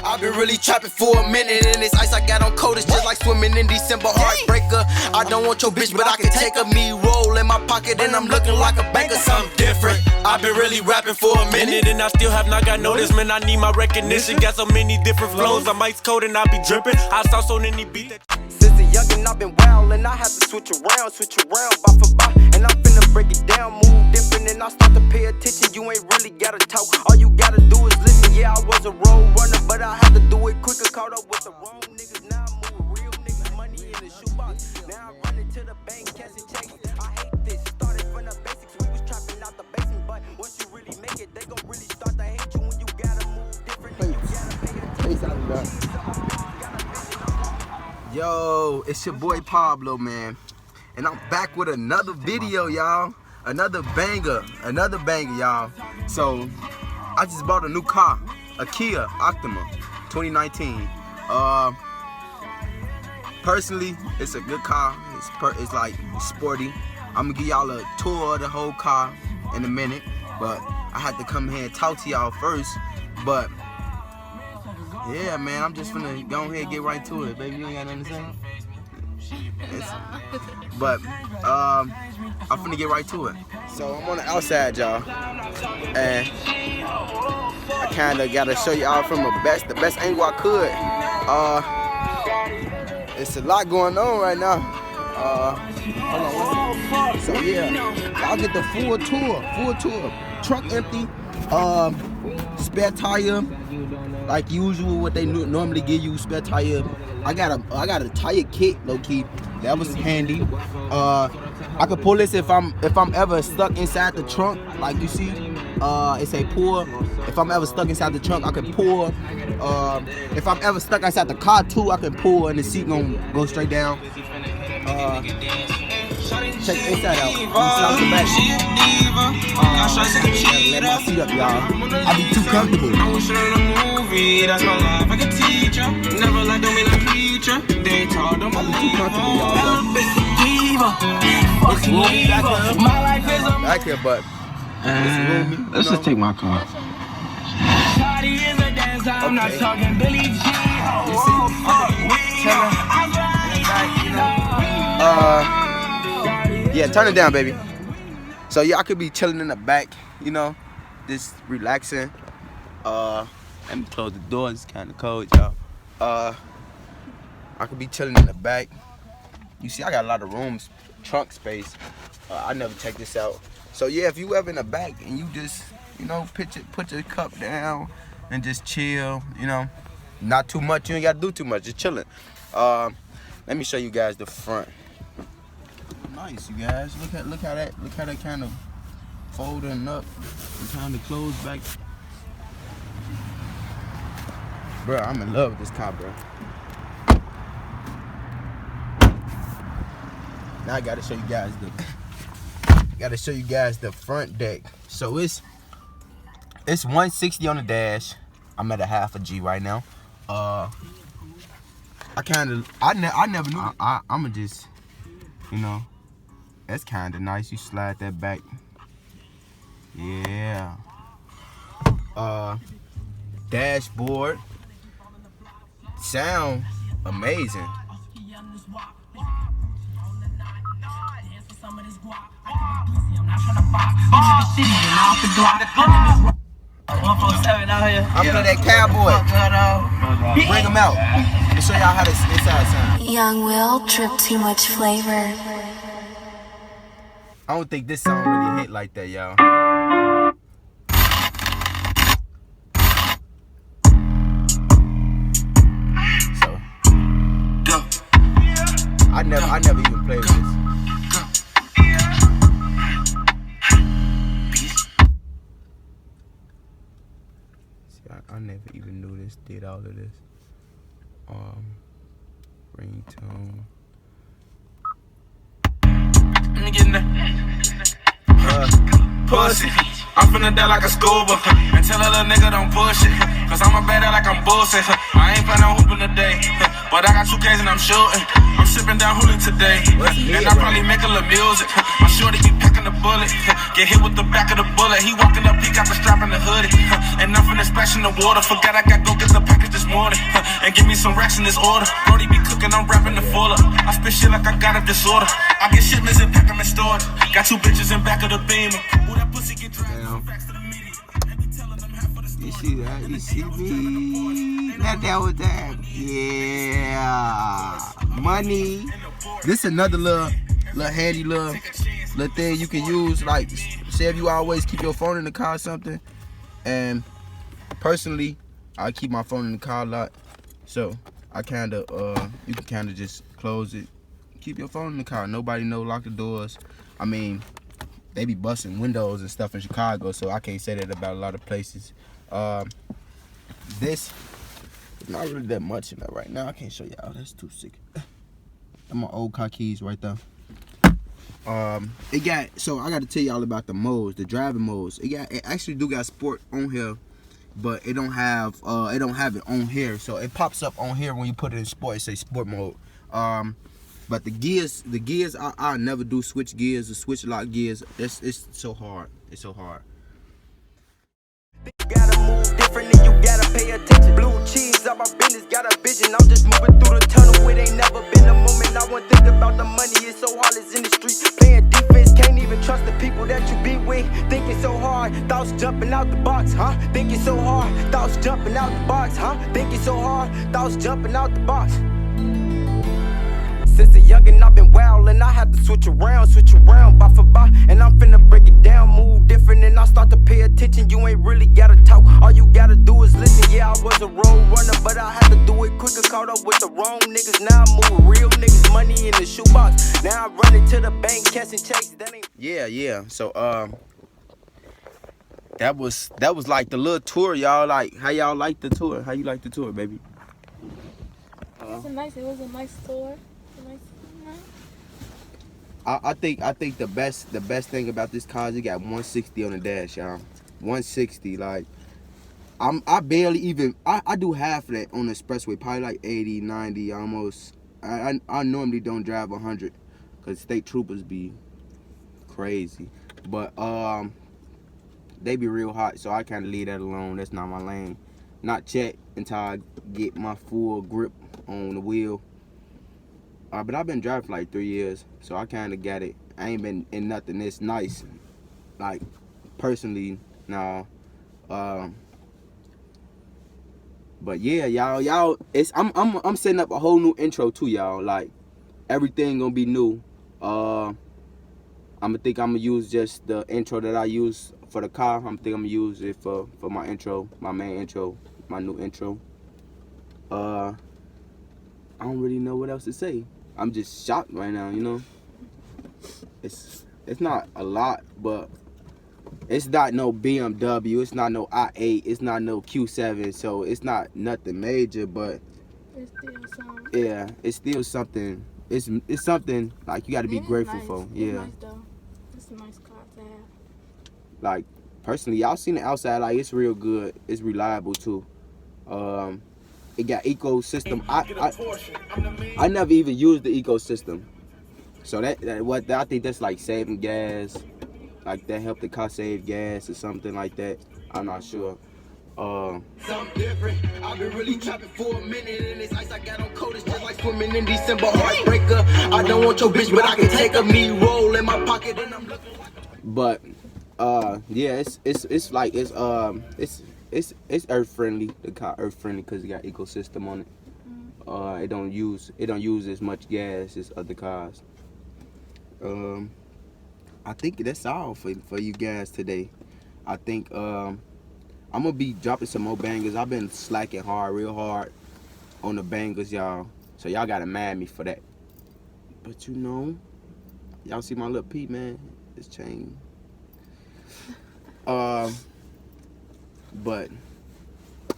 I've been really trapping for a minute, and this ice I got on cold is just like swimming in December. Heartbreaker. I don't want your bitch, but I can take a me roll in my pocket, and I'm looking like a banker. Something different. I've been really rapping for a minute, and I still have not got noticed. Man, I need my recognition. Got so many different flows. I'm ice cold and I be dripping. I saw so many beats. Since a youngin' I've been wild, and I have to switch around, bar for bar, and I'm finna break it down, move different, and I start to pay attention. You ain't really gotta talk, all you gotta do is listen. Yeah, I was a road runner, but I had to do it quicker. Caught up with the wrong niggas, now I move real niggas, money in the shoebox. Now I'm running to the bank, cashing checks. I hate this, started from the basics. We was trapping out the basement, but once you really make it, they gon' really start to hate you when you gotta move different. And you gotta pay attention. Yo, it's your boy Pablo, man, and I'm back with another video, y'all. Another banger, y'all. So I just bought a new car, a Kia Optima 2019. Personally, it's a good car. It's like sporty. I'm gonna give y'all a tour of the whole car in a minute, but I had to come here and talk to y'all first. But yeah, man, I'm just finna go ahead and get right to it, baby. You ain't got nothing to say? But I'm finna get right to it. So I'm on the outside, y'all, and I kinda gotta show y'all from the best angle I could. It's a lot going on right now. Hold on. So yeah, I'll get the full tour. Truck empty. Spare tire, like usual, what they normally give you, spare tire. I got a tire kit, low key. That was handy. I could pull this if I'm ever stuck inside the trunk, like you see. It's a pull. If I'm ever stuck inside the trunk, I can pull. If I'm ever stuck inside the car too, I can pull, and the seat gonna go straight down. Check the inside out. Inside the back. Let my seat up, y'all. I be too comfortable. I wish I had a movie. That's my life. I can teach you. Never like don't mean I preach you. They told them I be too comfortable, y'all. My life is a back here, but let's just take my car. I'm not talking Billy G. Yeah, turn it down, baby. So y'all could be chilling in the back, you know, just relaxing. Let me close the door. It's kind of cold, y'all. I could be chilling in the back. You see, I got a lot of rooms, trunk space. I never check this out. So yeah, if you ever in the back and you just, you know, put your cup down and just chill, you know, not too much. You ain't got to do too much. Just chilling. Let me show you guys the front. Nice, you guys. Look how that kind of folding up and kind of close back. Bro, I'm in love with this car, bro. Now I gotta show you guys the front deck. So it's 160 on the dash. I'm at a half a G right now. I never knew. I'ma just, you know. That's kind of nice. You slide that back. Yeah. Dashboard. Sound amazing. I'm for that cowboy. Bring him out. Let me show y'all how this inside sound. Young Will, drip too much flavor. I don't think this song really hit like that, y'all. So, I never even played this. See, I never even knew this did all of this. Ringtone. Pussy, I'm finna die like a scuba and tell a little nigga don't bullshit. Cause I'm a better like I'm bullshit. I ain't planning on hooping today, but I got 2Ks and I'm shooting. I'm sipping down Hulu today, and I probably make a little music. I'm sure they be packing the bullet, get hit with the back of the bullet. He walking up, he got the strap in the hoodie, and and I'm finna splash in the water. Forgot I got go get the package this morning. And give me some racks in this order. Brody be cooking, I'm rapping the fuller. I spit shit like I got a disorder. I get shipments and pack them in storage. Got 2 bitches in back of the beamer. Ooh, that pussy get dragged from facts to the media. You see that? You see me? That was that. Yeah. Money. This another little handy little thing you can use. Like, say if you always keep your phone in the car or something. And personally, I keep my phone in the car a lot. So I you can kinda just close it. Keep your phone in the car. Nobody know, lock the doors. I mean, they be busting windows and stuff in Chicago, so I can't say that about a lot of places. This is not really that much in there right now. I can't show y'all. That's too sick. That's my old car keys right there. So I got to tell y'all about the modes, the driving modes. It actually do got sport on here, but it don't have it on here. So it pops up on here when you put it in sport. It say sport mode. But the gears, I never do switch gears or switch lock gears. It's so hard. It's so hard. You gotta move different and you gotta pay attention. Blue cheese on my business, got a vision. I'm just moving through the tunnel. It ain't never been a moment I won't think about the money. It's so hard, it's in the streets. Playing defense, can't even trust the people that you be with. Thinking so hard, thoughts jumping out the box, huh? Thinking so hard, thoughts jumping out the box, huh? Thinking so hard, thoughts jumping out the box. Since a youngin' I've been wildin', I had to switch around, bar for bar, and I'm finna break it down, move different, and I start to pay attention. You ain't really gotta talk, all you gotta do is listen. Yeah, I was a road runner, but I had to do it quicker. Caught up with the wrong niggas, now I move real niggas, money in the shoebox. Now I'm running to the bank, catching checks. That ain't. Yeah. So that was like the little tour, y'all. Like, how y'all like the tour? How you like the tour, baby? It was a nice tour. I think the best thing about this car is it got 160 on the dash, y'all. 160, like I barely even I do half of that on the expressway, probably like 80, 90 almost. I normally don't drive 100 because state troopers be crazy, but they be real hot, so I kind of leave that alone. That's not my lane. Not check until I get my full grip on the wheel. But I've been driving for like 3 years, so I kind of got it. I ain't been in nothing that's nice, like personally, nah. But yeah, y'all, I'm setting up a whole new intro too, y'all. Like, everything gonna be new. I'm gonna use just the intro that I use for the car. I'm gonna use it for my intro, my main intro, my new intro. I don't really know what else to say. I'm just shocked right now, you know. It's not a lot, but it's not no BMW, it's not no i8, it's not no Q7, so it's not nothing major, but it's still something. Yeah, it's still something. It's something like you got to be grateful for. Yeah. It's nice though. It's a nice car to have. Like, personally, y'all seen the outside, like it's real good. It's reliable too. It got ecosystem. I never even used the ecosystem, so I think that's like saving gas, like that helped the car save gas or something like that. I'm not sure. Something different. I've been really trapping for a minute, and this ice I got on cold is just like swimming in December. Heartbreaker. I don't want your bitch, but I can take a me roll in my pocket, and I'm looking like. But yeah, it's like it's earth friendly. The car earth friendly because it got ecosystem on it. It don't use as much gas as other cars. I think that's all for you guys today. I think I'm gonna be dropping some more bangers. I've been slacking real hard on the bangers, y'all. So y'all gotta mad me for that. But you know, y'all see my little P, man. This chain. But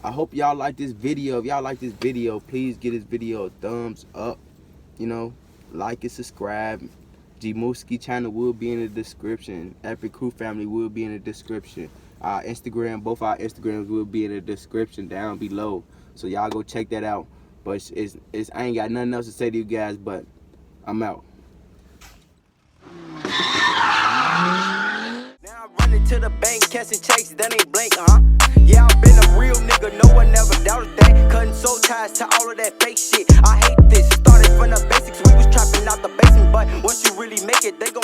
I hope y'all like this video. If y'all like this video, please give this video a thumbs up. You know, like and subscribe. G Mooski channel will be in the description. Epic Crew Family will be in the description. Our Instagram, both our Instagrams will be in the description down below. So y'all go check that out. But I ain't got nothing else to say to you guys, but I'm out. Now I'm running to the bank, catching checks, that ain't blank, huh? Yeah, I've been soul ties to all of that fake shit. I hate this. Started from the basics, we was trapping out the basement, but once you really make it, they gon'